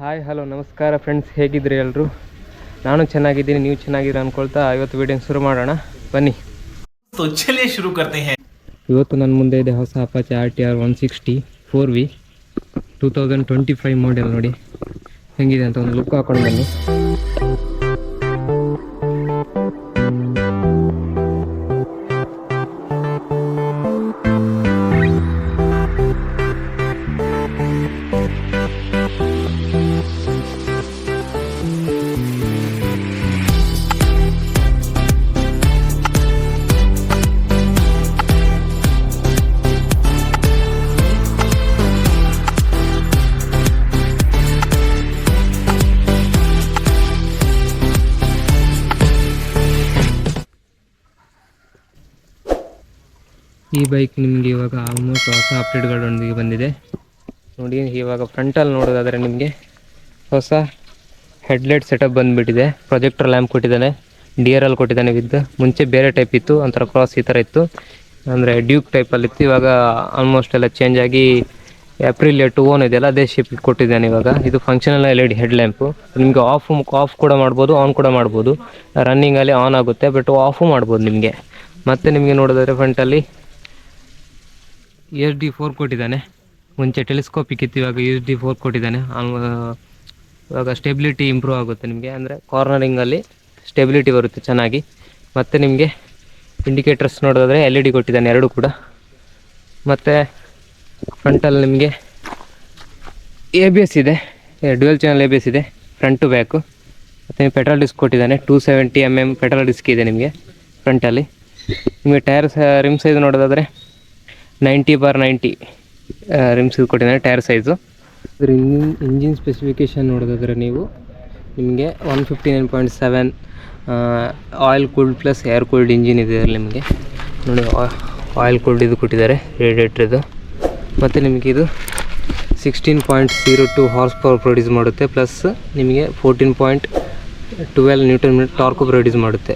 Hi hello ನಮಸ್ಕಾರ friends, ಹೇಗಿದ್ರಿ ಎಲ್ಲರೂ? ನಾನು ಚೆನ್ನಾಗಿದ್ದೀನಿ, ನೀವು ಚೆನ್ನಾಗಿದ್ದೀರ ಅಂದ್ಕೊಳ್ತಾ ಇವತ್ತು ವಿಡಿಯೋ ಶುರು ಮಾಡೋಣ ಬನ್ನಿ. ಇವತ್ತು ನನ್ನ ಮುಂದೆ ಇದೆ ಹೊಸ ಅಪಾಚೆ RTR 160 4V 2025 ಮಾಡೆಲ್. ನೋಡಿ ಹೆಂಗಿದೆ ಅಂತ ಒಂದು ಲುಕ್ ಹಾಕೊಂಡು ಬನ್ನಿ. ಈ ಬೈಕ್ ನಿಮಗೆ ಇವಾಗ ಆಲ್ಮೋಸ್ಟ್ ಹೊಸ ಅಪ್ಡೇಟ್ಗಳೊಂದಿಗೆ ಬಂದಿದೆ. ನೋಡಿ, ಇವಾಗ ಫ್ರಂಟಲ್ಲಿ ನೋಡೋದಾದರೆ ನಿಮಗೆ ಹೊಸ ಹೆಡ್ಲೈಟ್ ಸೆಟಪ್ ಬಂದುಬಿಟ್ಟಿದೆ. ಪ್ರೊಜೆಕ್ಟರ್ ಲ್ಯಾಂಪ್ ಕೊಟ್ಟಿದ್ದಾನೆ, DRL ಕೊಟ್ಟಿದ್ದಾನೆ ವಿತ್. ಮುಂಚೆ ಬೇರೆ ಟೈಪ್ ಇತ್ತು, ಒಂಥರ ಕ್ರಾಸ್ ಈ ಥರ ಇತ್ತು, ಅಂದರೆ ಡ್ಯೂಕ್ ಟೈಪಲ್ಲಿತ್ತು. ಇವಾಗ ಆಲ್ಮೋಸ್ಟ್ ಎಲ್ಲ ಚೇಂಜ್ ಆಗಿ Aprilia 2 ಇದೆಯಲ್ಲ ಅದೇ ಶೇಪ್ ಕೊಟ್ಟಿದ್ದಾನೆ ಇವಾಗ. ಇದು ಫಂಕ್ಷನಲ್ LED ಹೆಡ್ ಲ್ಯಾಂಪು. ನಿಮಗೆ ಆಫ್ ಕೂಡ ಮಾಡ್ಬೋದು, ಆನ್ ಕೂಡ ಮಾಡ್ಬೋದು. ರನ್ನಿಂಗಲ್ಲಿ ಆನ್ ಆಗುತ್ತೆ, ಬಟ್ ಆಫು ಮಾಡ್ಬೋದು ನಿಮಗೆ. ಮತ್ತು ನಿಮಗೆ ನೋಡೋದಾದರೆ ಫ್ರಂಟಲ್ಲಿ SD4 ಕೊಟ್ಟಿದ್ದಾನೆ. ಮುಂಚೆ ಟೆಲಿಸ್ಕೋಪಿಕ್ ಇತ್ತು, ಇವಾಗ SD4 ಕೊಟ್ಟಿದ್ದಾನೆ. ಇವಾಗ ಸ್ಟೆಬಿಲಿಟಿ ಇಂಪ್ರೂವ್ ಆಗುತ್ತೆ ನಿಮಗೆ, ಅಂದರೆ ಕಾರ್ನರಿಂಗಲ್ಲಿ ಸ್ಟೆಬಿಲಿಟಿ ಬರುತ್ತೆ ಚೆನ್ನಾಗಿ. ಮತ್ತು ನಿಮಗೆ ಇಂಡಿಕೇಟರ್ಸ್ ನೋಡೋದಾದರೆ LED ಕೊಟ್ಟಿದ್ದಾನೆ ಎರಡು ಕೂಡ. ಮತ್ತು ಫ್ರಂಟಲ್ಲಿ ನಿಮಗೆ ABS ಇದೆ, ಡ್ಯುಯಲ್ ಚಾನಲ್ ABS ಇದೆ ಫ್ರಂಟ್ ಟು ಬ್ಯಾಕು. ಮತ್ತು ಪೆಟ್ರೋಲ್ ಡಿಸ್ಕ್ ಕೊಟ್ಟಿದ್ದಾನೆ, 270 mm ಪೆಟ್ರೋಲ್ ಡಿಸ್ಕ್ ಇದೆ ನಿಮಗೆ ಫ್ರಂಟಲ್ಲಿ. ನಿಮಗೆ ಟೈರ್ ರಿಮ್ ಸೈಜ್ ನೋಡೋದಾದರೆ 90/90 ರಿಮ್ಸ್ ಕೊಟ್ಟಿದ್ದಾನೆ ಟೈರ್ ಸೈಜು. ಅದ್ರ ಇಂಜಿನ್ ಸ್ಪೆಸಿಫಿಕೇಷನ್ ನೋಡೋದಾದರೆ ನಿಮಗೆ 159.7 oil cooled plus air cooled engine ಇದೆ ನಿಮಗೆ. ನೋಡಿ, ಆಯಿಲ್ ಕೂಲ್ಡ್ ಇದು ಕೊಟ್ಟಿದ್ದಾರೆ, ರೇಡಿಯೇಟ್ರ್ ಇದು. ಮತ್ತು ನಿಮಗೆ ಇದು 16.02 ಹಾರ್ಸ್ ಪವರ್ ಪ್ರೊಡ್ಯೂಸ್ ಮಾಡುತ್ತೆ, ಪ್ಲಸ್ ನಿಮಗೆ 14.12 Nm ಟಾರ್ಕು ಪ್ರೊಡ್ಯೂಸ್ ಮಾಡುತ್ತೆ.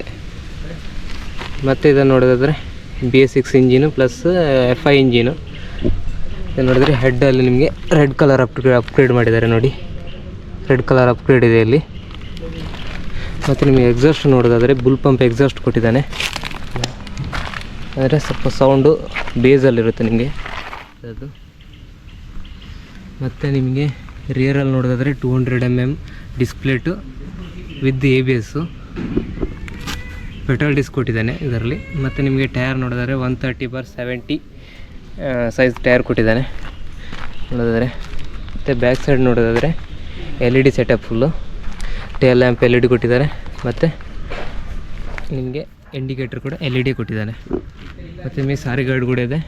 ಮತ್ತು ಇದನ್ನು ನೋಡೋದಾದರೆ BS6 engine plus FI engine. ನೋಡಿದ್ರೆ ಹೆಡ್ಡಲ್ಲಿ ನಿಮಗೆ ರೆಡ್ ಕಲರ್ ಅಪ್ಗ್ರೇಡ್ ಮಾಡಿದ್ದಾರೆ. ನೋಡಿ, ರೆಡ್ ಕಲರ್ ಅಪ್ಗ್ರೇಡ್ ಇದೆ ಇಲ್ಲಿ. ಮತ್ತು ನಿಮಗೆ ಎಕ್ಸಾಸ್ಟ್ ನೋಡೋದಾದರೆ ಬುಲ್ ಪಂಪ್ ಎಕ್ಸಾಸ್ಟ್ ಕೊಟ್ಟಿದ್ದಾನೆ, ಅಂದರೆ ಸ್ವಲ್ಪ ಸೌಂಡು ಬೇಸಲ್ಲಿರುತ್ತೆ ನಿಮಗೆ ಅದು. ಮತ್ತು ನಿಮಗೆ ರಿಯರಲ್ಲಿ ನೋಡೋದಾದರೆ 200 mm ಡಿಸ್ಪ್ಲೇಟು ವಿತ್ ABS ಪೆಟ್ರೋಲ್ ಡಿಸ್ಕ್ ಕೊಟ್ಟಿದ್ದಾನೆ ಇದರಲ್ಲಿ. ಮತ್ತು ನಿಮಗೆ ಟೈರ್ ನೋಡಿದರೆ 130/70 ಸೈಜ್ ಟೈರ್ ಕೊಟ್ಟಿದ್ದಾನೆ ನೋಡೋದಾದರೆ. ಮತ್ತು ಬ್ಯಾಕ್ ಸೈಡ್ ನೋಡೋದಾದರೆ LED setup full, tail lamp LED ಕೊಟ್ಟಿದ್ದಾರೆ. ಮತ್ತು ನಿಮಗೆ ಇಂಡಿಕೇಟರ್ ಕೂಡ LED ಕೊಟ್ಟಿದ್ದಾನೆ. ಮತ್ತು ನಿಮಗೆ ಸಾರಿ ಗಾರ್ಡ್ ಕೂಡ ಇದೆ.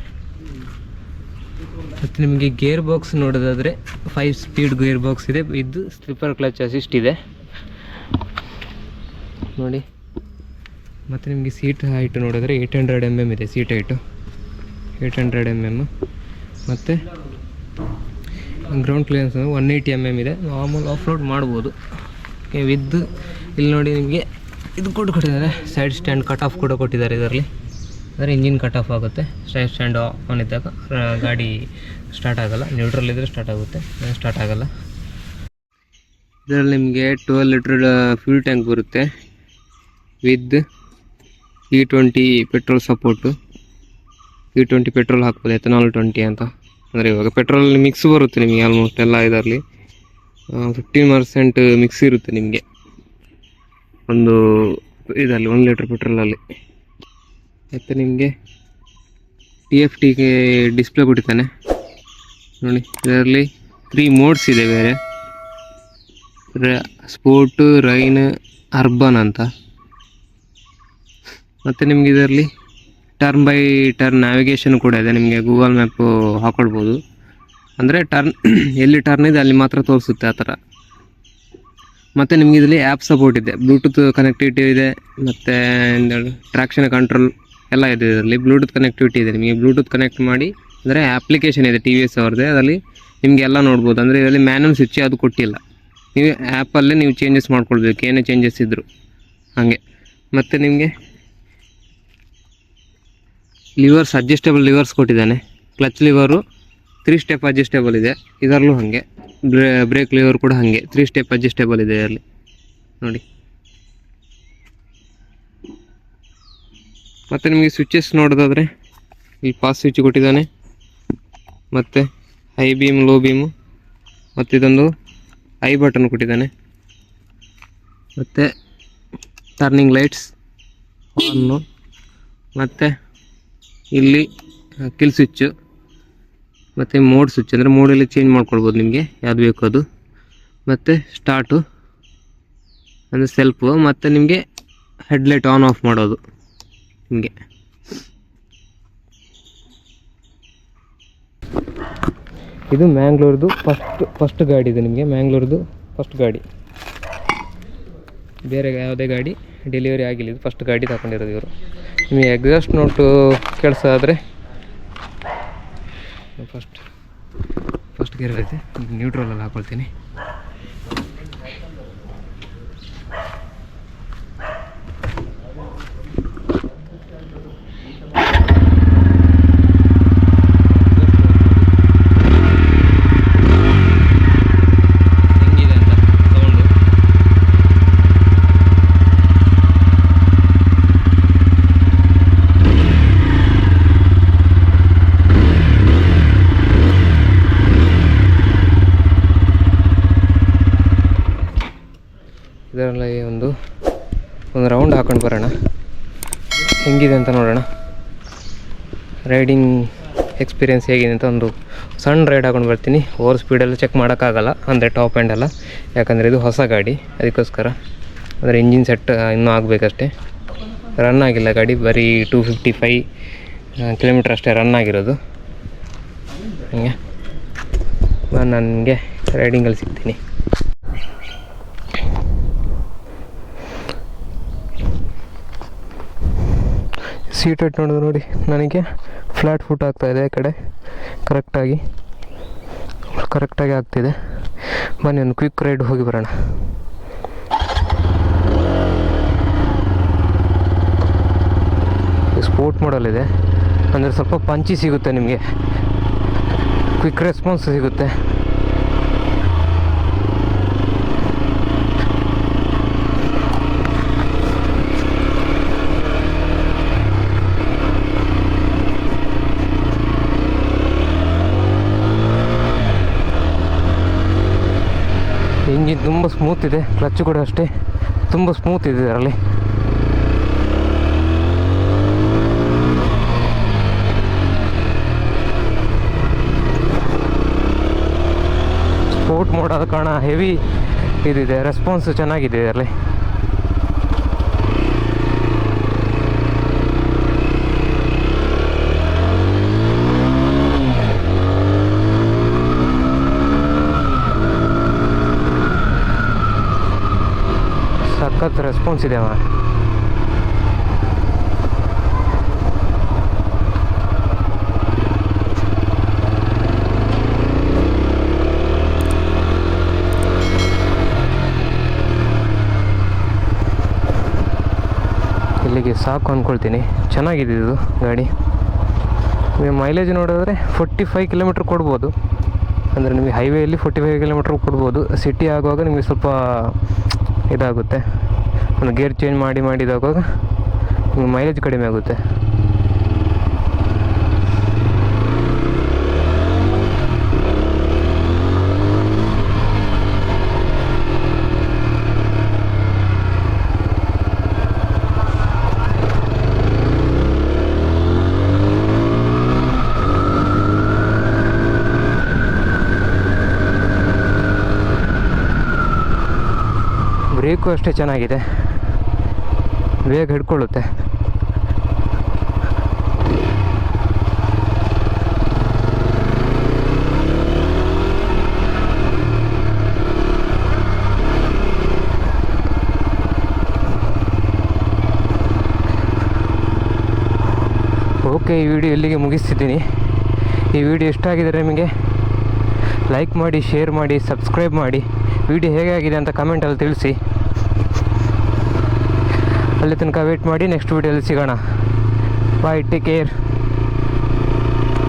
ಮತ್ತು ನಿಮಗೆ ಗೇರ್ ಬಾಕ್ಸ್ ನೋಡೋದಾದರೆ 5 ಸ್ಪೀಡ್ ಗೇರ್ ಬಾಕ್ಸ್ ಇದೆ, ಇದು ಸ್ಲಿಪ್ಪರ್ ಕ್ಲಚ್ ಅಸಿಸ್ಟ್ ಇದೆ ನೋಡಿ. ಮತ್ತು ನಿಮಗೆ ಸೀಟ್ ಹೈಟ್ ನೋಡಿದ್ರೆ 800 mm ಇದೆ ಸೀಟ್ ಹೈಟು, 800 mm. ಮತ್ತು ಗ್ರೌಂಡ್ ಕ್ಲಿಯರೆನ್ಸ್ 180 mm ಇದೆ. ನಾರ್ಮಲ್ ಆಫ್ ರೋಡ್ ಮಾಡ್ಬೋದು ವಿದ್. ಇಲ್ಲಿ ನೋಡಿ, ನಿಮಗೆ ಇದು ಕೊಟ್ಟಿದ್ದಾರೆ ಸೈಡ್ ಸ್ಟ್ಯಾಂಡ್ ಕಟ್ ಆಫ್ ಕೂಡ ಕೊಟ್ಟಿದ್ದಾರೆ ಇದರಲ್ಲಿ. ಅಂದರೆ ಇಂಜಿನ್ ಕಟ್ ಆಫ್ ಆಗುತ್ತೆ ಸೈಡ್ ಸ್ಟ್ಯಾಂಡ್ ಆನ್ ಇದ್ದಾಗ, ಗಾಡಿ ಸ್ಟಾರ್ಟ್ ಆಗೋಲ್ಲ. ನ್ಯೂಟ್ರಲ್ ಇದ್ದರೆ ಸ್ಟಾರ್ಟ್ ಆಗುತ್ತೆ, ಸ್ಟಾರ್ಟ್ ಆಗೋಲ್ಲ. ಇದರಲ್ಲಿ ನಿಮಗೆ 12 ಲೀಟರ್ ಫ್ಯೂಲ್ ಟ್ಯಾಂಕ್ ಬರುತ್ತೆ with E20 petrol support. E20 petrol ಹಾಕ್ಬೋದು, ಎಥನಾಲ್ 20 ಅಂತ. ಅಂದರೆ ಇವಾಗ ಪೆಟ್ರೋಲ್ ಮಿಕ್ಸ್ ಬರುತ್ತೆ ನಿಮಗೆ ಆಲ್ಮೋಸ್ಟ್ ಎಲ್ಲ ಇದರಲ್ಲಿ 15% ಮಿಕ್ಸ್ ಇರುತ್ತೆ ನಿಮಗೆ ಒಂದು ಇದರಲ್ಲಿ 1 ಲೀಟ್ರ್ ಪೆಟ್ರೋಲಲ್ಲಿ. ಮತ್ತು ನಿಮಗೆ TFTಗೆ ಡಿಸ್ಪ್ಲೇ ಕೊಟ್ಟಿದ್ದಾನೆ ನೋಡಿ. ಇದರಲ್ಲಿ 3 ಮೋಡ್ಸ್ ಇದೆ ಬೇರೆ, ಸ್ಪೋರ್ಟು, ರೈನ್, ಅರ್ಬನ್ ಅಂತ. ಮತ್ತು ನಿಮಗೆ ಇದರಲ್ಲಿ ಟರ್ನ್ ಬೈ ಟರ್ನ್ ನ್ಯಾವಿಗೇಷನ್ ಕೂಡ ಇದೆ, ನಿಮಗೆ ಗೂಗಲ್ ಮ್ಯಾಪು ಹಾಕೊಳ್ಬೋದು. ಅಂದರೆ ಎಲ್ಲಿ ಟರ್ನ್ ಇದೆ ಅಲ್ಲಿ ಮಾತ್ರ ತೋರಿಸುತ್ತೆ ಆ ಥರ. ಮತ್ತು ನಿಮಗೆ ಇದರಲ್ಲಿ ಆ್ಯಪ್ ಸಪೋರ್ಟ್ ಇದೆ, ಬ್ಲೂಟೂತ್ ಕನೆಕ್ಟಿವಿಟಿ ಇದೆ, ಮತ್ತು ಟ್ರ್ಯಾಕ್ಷನ್ ಕಂಟ್ರೋಲ್ ಎಲ್ಲ ಇದೆ ಇದರಲ್ಲಿ. ಬ್ಲೂಟೂತ್ ಕನೆಕ್ಟಿವಿಟಿ ಇದೆ, ನಿಮಗೆ ಬ್ಲೂಟೂತ್ ಕನೆಕ್ಟ್ ಮಾಡಿ, ಅಂದರೆ ಅಪ್ಲಿಕೇಶನ್ ಇದೆ TVS ಅವ್ರದ್ದೇ, ಅದರಲ್ಲಿ ನಿಮಗೆ ಎಲ್ಲ ನೋಡ್ಬೋದು. ಅಂದರೆ ಇದರಲ್ಲಿ ಮ್ಯಾನ್ಯಲ್ ಸ್ವಿಚ್ ಅದು ಕೊಟ್ಟಿಲ್ಲ, ನೀವು ಆ್ಯಪಲ್ಲೇ ನೀವು ಚೇಂಜಸ್ ಮಾಡ್ಕೊಳ್ಬೇಕು, ಏನೇ ಚೇಂಜಸ್ ಇದ್ದರು ಹಾಗೆ. ಮತ್ತು ನಿಮಗೆ ಲಿವರ್ಸ್ ಅಡ್ಜಸ್ಟೇಬಲ್ ಲಿವರ್ಸ್ ಕೊಟ್ಟಿದ್ದಾನೆ. ಕ್ಲಚ್ ಲಿವರು 3 ಸ್ಟೆಪ್ ಅಡ್ಜಸ್ಟೇಬಲ್ ಇದೆ ಇದರಲ್ಲೂ ಹಾಗೆ. ಬ್ರೇಕ್ ಲಿವರ್ ಕೂಡ ಹಾಗೆ 3 ಸ್ಟೆಪ್ ಅಡ್ಜಸ್ಟೇಬಲ್ ಇದೆ ಅಲ್ಲಿ ನೋಡಿ. ಮತ್ತು ನಿಮಗೆ ಸ್ವಿಚಸ್ ನೋಡೋದಾದರೆ ಇಲ್ಲಿ ಪಾಸ್ ಸ್ವಿಚ್ ಕೊಟ್ಟಿದ್ದಾನೆ, ಮತ್ತು ಹೈ ಬೀಮ್ ಲೋ ಬೀಮು, ಮತ್ತು ಇದೊಂದು ಐ ಬಟನ್ ಕೊಟ್ಟಿದ್ದಾನೆ, ಮತ್ತು ಟರ್ನಿಂಗ್ ಲೈಟ್ಸ್ ಆನ್ನು, ಮತ್ತು ಇಲ್ಲಿ ಕಿಲ್ ಸ್ವಿಚ್ಚು, ಮತ್ತು ಮೋಡ್ ಸ್ವಿಚ್ ಅಂದರೆ ಮೋಡಲ್ಲಿ ಚೇಂಜ್ ಮಾಡ್ಕೊಳ್ಬೋದು ನಿಮಗೆ ಯಾವುದು ಬೇಕು ಅದು, ಮತ್ತು ಸ್ಟಾರ್ಟು ಅಂದರೆ ಸೆಲ್ಫು, ಮತ್ತು ನಿಮಗೆ ಹೆಡ್ಲೈಟ್ ಆನ್ ಆಫ್ ಮಾಡೋದು ನಿಮಗೆ. ಇದು ಮ್ಯಾಂಗ್ಳೂರ್ದು ಫಸ್ಟ್ ಗಾಡಿ, ಇದು ನಿಮಗೆ ಮ್ಯಾಂಗ್ಳೂರ್ದು ಫಸ್ಟ್ ಗಾಡಿ, ಬೇರೆ ಯಾವುದೇ ಗಾಡಿ ಡೆಲಿವರಿ ಆಗಿಲ್ಲ, ಇದು ಫಸ್ಟ್ ಗಾಡಿ ತಗೊಂಡಿರೋದು ಇವರು. ನಿಮಗೆ ಎಕ್ಸಾಸ್ಟ್ ನೋಟು ಕೆಲಸ ಆದರೆ ಫಸ್ಟ್ ಗೇರ್ ಐತೆ, ನ್ಯೂಟ್ರಲಲ್ಲಿ ಹಾಕೊಳ್ತೀನಿ. ಹೆಂಗಿದೆ ಅಂತ ಸೌಂಡು. ಇದರಲ್ಲಿ ಒಂದು ರೌಂಡ್ ಹಾಕೊಂಡು ಬರೋಣ, ಹೆಂಗಿದೆ ಅಂತ ನೋಡೋಣ. ರೈಡಿಂಗ್ ಎಕ್ಸ್ಪೀರಿಯೆನ್ಸ್ ಹೇಗಿದೆ ಅಂತ ಒಂದು ಸಣ್ಣ ರೈಡ್ ಹಾಕೊಂಡು ಬರ್ತೀನಿ. ಓವರ್ ಸ್ಪೀಡೆಲ್ಲ ಚೆಕ್ ಮಾಡೋಕ್ಕಾಗಲ್ಲ, ಅಂದರೆ ಟಾಪ್ ಆ್ಯಂಡ್ ಎಲ್ಲ, ಯಾಕಂದರೆ ಇದು ಹೊಸ ಗಾಡಿ, ಅದಕ್ಕೋಸ್ಕರ. ಅಂದರೆ ಇಂಜಿನ್ ಸೆಟ್ ಇನ್ನೂ ಆಗಬೇಕಷ್ಟೇ, ರನ್ ಆಗಿಲ್ಲ ಗಾಡಿ, ಬರೀ 255 ಕಿಲೋಮೀಟ್ರ್ ಅಷ್ಟೇ ರನ್ ಆಗಿರೋದು. ಹಂಗೆ ನಾನು ನನಗೆ ರೈಡಿಂಗಲ್ಲಿ ಸಿಗ್ತೀನಿ. ಸೀಟ್ ಹೈಟ್ ನೋಡಿದ್ರೆ ನೋಡಿ, ನನಗೆ ಫ್ಲ್ಯಾಟ್ ಫುಟ್ ಆಗ್ತಾಯಿದೆ, ಈ ಕಡೆ ಕರೆಕ್ಟಾಗಿ ಆಗ್ತಿದೆ. ಬನ್ನಿ ಒಂದು ಕ್ವಿಕ್ ರೈಡ್ ಹೋಗಿ ಬರೋಣ. ಸ್ಪೋರ್ಟ್ ಮಾಡಲಿದೆ, ಅಂದರೆ ಸ್ವಲ್ಪ ಪಂಚಿ ಸಿಗುತ್ತೆ ನಿಮಗೆ, ಕ್ವಿಕ್ ರೆಸ್ಪಾನ್ಸ್ ಸಿಗುತ್ತೆ. ಇಂಜಿನ್ ತುಂಬ ಸ್ಮೂತ್ ಇದೆ, ಕ್ಲಚ್ ಕೂಡ ಅಷ್ಟೇ ತುಂಬ ಸ್ಮೂತ್ ಇದೆ ಇದರಲ್ಲಿ. ಸ್ಪೋರ್ಟ್ ಮೋಡ್ ಆದ ಕಾರಣ ಹೆವಿ ಇದಿದೆ, ರೆಸ್ಪಾನ್ಸ್ ಚೆನ್ನಾಗಿದೆ ಇದರಲ್ಲಿ. ಸಖತ್ ರೆಸ್ಪಾನ್ಸ್ ಇದೆ ಅಮ್ಮ. ಇಲ್ಲಿಗೆ ಸಾಕು ಅಂದ್ಕೊಳ್ತೀನಿ. ಚೆನ್ನಾಗಿದೆ ಇದು ಗಾಡಿ. ನೀವು ಮೈಲೇಜ್ ನೋಡಿದ್ರೆ 45 ಕಿಲೋಮೀಟ್ರ್ ಕೊಡ್ಬೋದು, ಅಂದರೆ ನಿಮಗೆ ಹೈವೇಯಲ್ಲಿ 45 ಕಿಲೋಮೀಟ್ರ್ ಕೊಡ್ಬೋದು. ಸಿಟಿ ಆಗುವಾಗ ನಿಮಗೆ ಸ್ವಲ್ಪ ಇದಾಗುತ್ತೆ, ಒಂದು ಗೇರ್ ಚೇಂಜ್ ಮಾಡಿದಾಗುವಾಗ ನಿಮಗೆ ಮೈಲೇಜ್ ಕಡಿಮೆ ಆಗುತ್ತೆ. ಬ್ರೇಕು ಅಷ್ಟೇ ಚೆನ್ನಾಗಿದೆ, ಬೇಗ ಹಿಡ್ಕೊಳ್ಳುತ್ತೆ. ಓಕೆ, ಈ ವಿಡಿಯೋ ಇಲ್ಲಿಗೆ ಮುಗಿಸ್ತಿದ್ದೀನಿ. ಈ ವಿಡಿಯೋ ಇಷ್ಟ ಆಗಿದರೆ ನಿಮಗೆ ಲೈಕ್ ಮಾಡಿ, ಶೇರ್ ಮಾಡಿ, ಸಬ್ಸ್ಕ್ರೈಬ್ ಮಾಡಿ. ವಿಡಿಯೋ ಹೇಗೆ ಆಗಿದೆ ಅಂತ ಕಮೆಂಟಲ್ಲಿ ತಿಳಿಸಿ. ಅಲ್ಲಿ ತನಕ ವೇಟ್ ಮಾಡಿ, ನೆಕ್ಸ್ಟ್ ವಿಡಿಯೋದಲ್ಲಿ ಸಿಗೋಣ. ಬಾಯ್, ಟೇಕ್ ಕೇರ್.